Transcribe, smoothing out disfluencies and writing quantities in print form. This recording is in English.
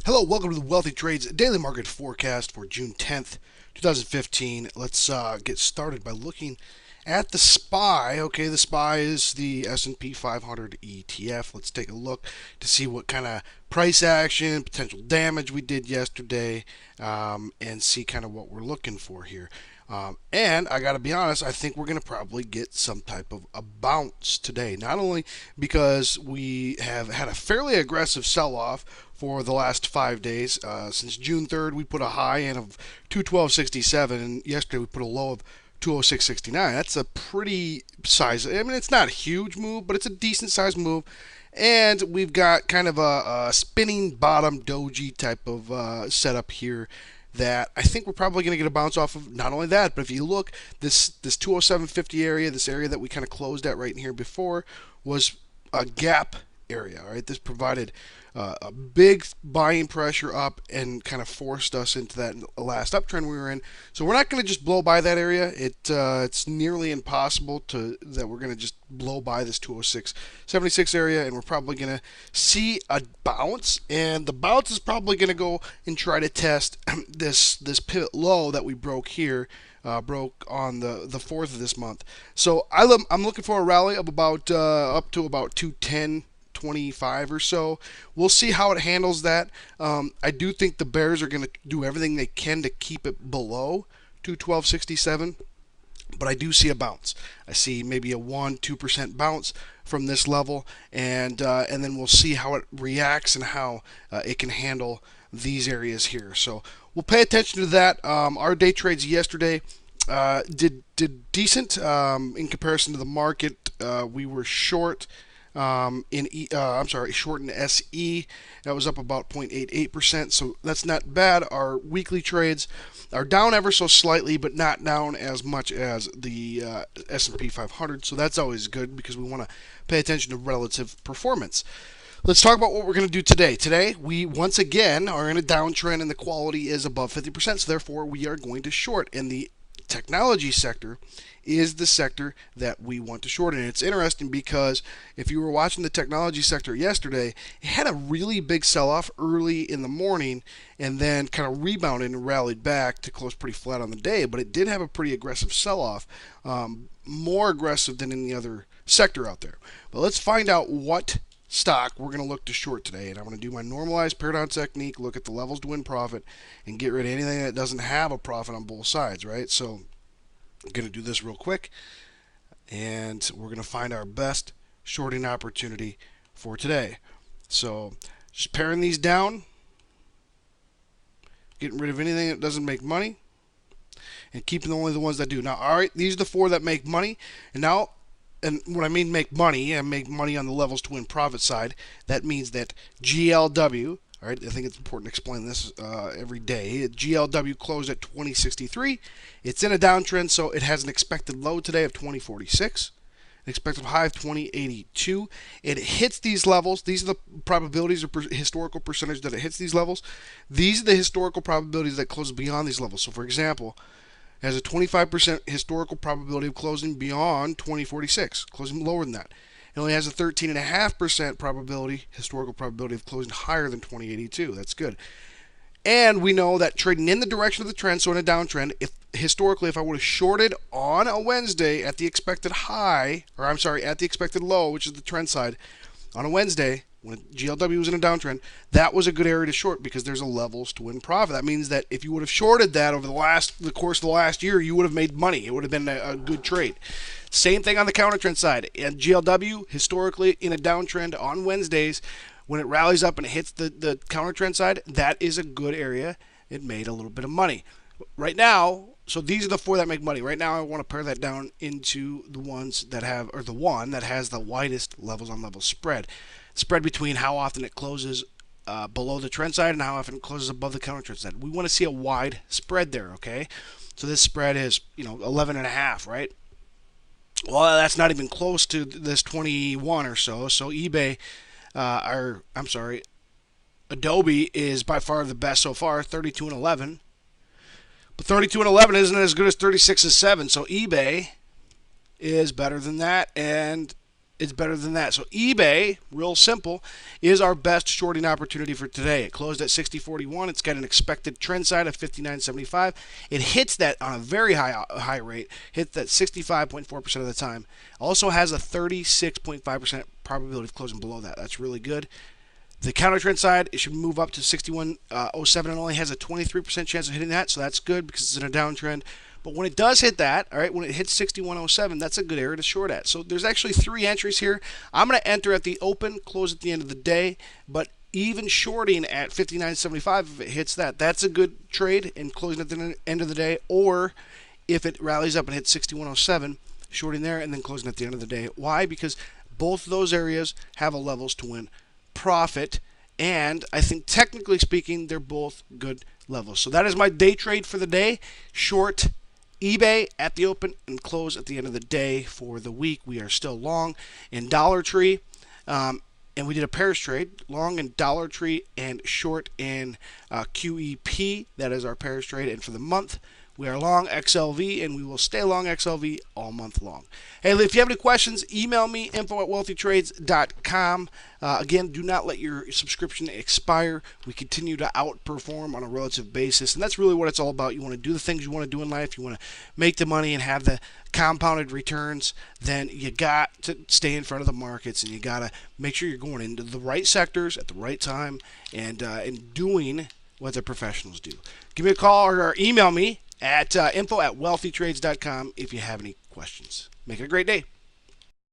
Hello, welcome to the Wealthy Trades Daily Market Forecast for June 10th, 2015. Let's get started by looking at the SPY. Okay, the SPY is the S&P 500 ETF. Let's take a look to see what kind of price action, potential damage we did yesterday, and see kind of what we're looking for here. And I got to be honest, I think we're going to probably get some type of a bounce today. Not only because we have had a fairly aggressive sell-off for the last 5 days. Since June 3rd, we put a high in of 212.67, and yesterday we put a low of 206.69. That's a pretty size. I mean, it's not a huge move, but it's a decent sized move. And we've got kind of a spinning bottom doji type of setup here that I think we're probably going to get a bounce off of. Not only that, but if you look, this 207.50 area, this area that we kind of closed at right in here before, was a gap area. All right, this provided a big buying pressure up and kind of forced us into that last uptrend we were in. So we're not going to just blow by that area. It's nearly impossible that we're going to just blow by this 206.76 area, and we're probably going to see a bounce. And the bounce is probably going to go and try to test this pivot low that we broke here. Broke on the 4th of this month. So I'm looking for a rally of about up to about 210.25 or so. We'll see how it handles that. I do think the bears are going to do everything they can to keep it below 212.67. But I do see a bounce. I see maybe a 1-2% bounce from this level, and then we'll see how it reacts and how it can handle these areas here. So we'll pay attention to that. Our day trades yesterday did decent in comparison to the market. We were short short in SE. That was up about 0.88%, so that's not bad. Our weekly trades are down ever so slightly, but not down as much as the S&P 500, so that's always good because we want to pay attention to relative performance. Let's talk about what we're going to do today. Today, we once again are in a downtrend and the quality is above 50%, so therefore we are going to short. And the technology sector is the sector that we want to short. And it's interesting because if you were watching the technology sector yesterday, it had a really big sell-off early in the morning and then kind of rebounded and rallied back to close pretty flat on the day. But it did have a pretty aggressive sell-off, more aggressive than any other sector out there. But let's find out what stock we're going to look to short today, and I'm going to do my normalized paradigm technique, look at the levels to win profit, and get rid of anything that doesn't have a profit on both sides, right? So I'm going to do this real quick, and we're going to find our best shorting opportunity for today. So just paring these down, getting rid of anything that doesn't make money, and keeping only the ones that do. Now, all right, these are the 4 that make money, and now, and when I mean make money, I make money on the levels to win profit side. That means that GLW, all right, I think it's important to explain this every day. GLW closed at 2063. It's in a downtrend, so it has an expected low today of 2046, an expected high of 2082. It hits these levels. These are the probabilities or historical percentage that it hits these levels. These are the historical probabilities that close beyond these levels. So, for example, has a 25% historical probability of closing beyond 2046, closing lower than that. It only has a 13.5% probability, historical probability of closing higher than 2082. That's good. And we know that trading in the direction of the trend, so in a downtrend, if historically, if I would have shorted on a Wednesday at the expected high, or I'm sorry, at the expected low, which is the trend side, on a Wednesday, when GLW was in a downtrend, that was a good area to short because there's a levels to win profit. That means that if you would have shorted that over the course of the last year, you would have made money. It would have been a good trade. Same thing on the counter trend side. And GLW, historically in a downtrend on Wednesdays, when it rallies up and it hits the counter trend side, that is a good area. It made a little bit of money. Right now, so these are the 4 that make money. Right now, I want to pare that down into the ones that have, or the one that has the widest levels on levels spread. Spread between how often it closes below the trend side and how often it closes above the counter trend side. We want to see a wide spread there, okay? So this spread is, 11.5, right? Well, that's not even close to this 21 or so. So eBay, Adobe is by far the best so far, 32.11. But 32.11 isn't as good as 36.7. So eBay is better than that, and it's better than that. So eBay, real simple, is our best shorting opportunity for today. It closed at 60.41. It's got an expected trend side of 59.75. It hits that on a very high rate, hits that 65.4% of the time. Also has a 36.5% probability of closing below that. That's really good. The counter trend side, it should move up to 61.07 and only has a 23% chance of hitting that, so that's good because it's in a downtrend. But when it does hit that, all right, when it hits 61.07, that's a good area to short at. So there's actually 3 entries here. I'm going to enter at the open, close at the end of the day, but even shorting at 59.75, if it hits that, that's a good trade in closing at the end of the day. Or if it rallies up and hits 61.07, shorting there and then closing at the end of the day. Why? Because both of those areas have a levels to win profit, and I think technically speaking they're both good levels. So that is my day trade for the day. Short eBay at the open and close at the end of the day. For the week we are still long in Dollar Tree, and we did a pairs trade, long in Dollar Tree and short in QEP. That is our pairs trade. And for the month we are long XLV, and we will stay long XLV all month long. Hey, if you have any questions, email me, info@wealthytrades.com. Again, do not let your subscription expire. We continue to outperform on a relative basis, and that's really what it's all about. You want to do the things you want to do in life. You want to make the money and have the compounded returns. Then you got to stay in front of the markets, and you got to make sure you're going into the right sectors at the right time and doing what the professionals do. Give me a call or email me at info@wealthytrades.com if you have any questions. Make it a great day.